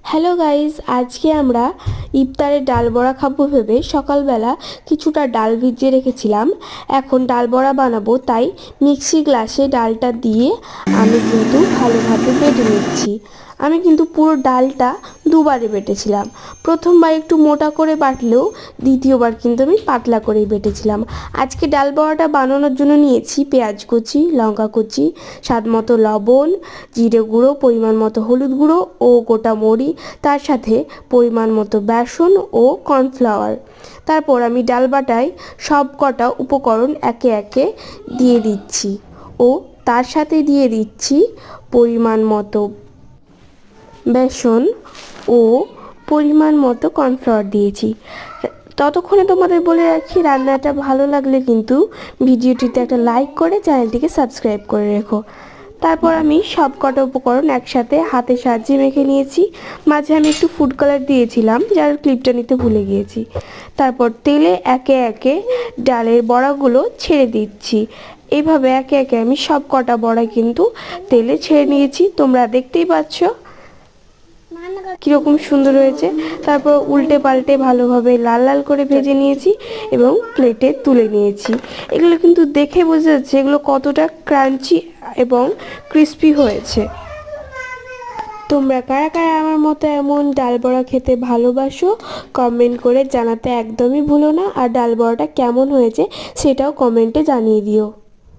Hello guys, আজকে আমরা ইফতারে ডাল বড়া খাবো ভেবে সকালবেলা কিছুটা ডাল ভিজিয়ে রেখেছিলাম। এখন ডাল বড়া বানাবো, তাই মিক্সি গ্লাসে ডালটা দিয়ে আমি কিন্তু ভালোভাবে বেটে নিচ্ছি। আমি কিন্তু পুরো ডালটা দুবারে বেটেছিলাম। প্রথমবার একটু মোটা করে বাটলেও দ্বিতীয়বার কিন্তু আমি পাতলা করেই বেটেছিলাম। আজকে ডাল বড়াটা বানানোর জন্য নিয়েছি পেঁয়াজ কুচি, লঙ্কা কুচি, স্বাদ মতো লবণ, জিরে গুঁড়ো, পরিমাণ মতো হলুদ গুঁড়ো ও গোটা মরিচ, তার সাথে পরিমাণ মতো বেসন ও কর্নফ্লাওয়ার। তারপর আমি ডাল বাটায় সব কটা উপকরণ একে একে দিয়ে দিচ্ছি ও তার সাথে দিয়ে দিচ্ছি পরিমাণ মতো বেসন ও পরিমাণ মতো কর্নফ্লাওয়ার দিয়েছি। ততক্ষণে তোমাদের বলে রাখি, রান্নাটা ভালো লাগলে কিন্তু ভিডিওটিতে একটা লাইক করে চ্যানেলটিকে সাবস্ক্রাইব করে রেখো। তারপর আমি সব কটা উপকরণ একসাথে হাতের সাহায্যে মেখে নিয়েছি। মাঝে আমি একটু ফুড কালার দিয়েছিলাম, যার ক্লিপটা নিতে ভুলে গিয়েছি। তারপর তেলে একে একে ডালের বড়াগুলো ছেড়ে দিচ্ছি। এইভাবে একে একে আমি সব কটা বড়া কিন্তু তেলে ছেড়ে নিয়েছি, তোমরা দেখতেই পাচ্ছ কীরকম সুন্দর হয়েছে। তারপর উল্টে পাল্টে ভালোভাবে লাল লাল করে ভেজে নিয়েছি এবং প্লেটে তুলে নিয়েছি। এগুলো কিন্তু দেখে বোঝা যাচ্ছে এগুলো কতটা ক্রাঞ্চি এবং ক্রিস্পি হয়েছে। তোমরা কারা কারা আমার মতো এমন ডাল বড়া খেতে ভালোবাসো কমেন্ট করে জানাতে একদমই ভুলো না। আর ডাল বড়াটা কেমন হয়েছে সেটাও কমেন্টে জানিয়ে দিও।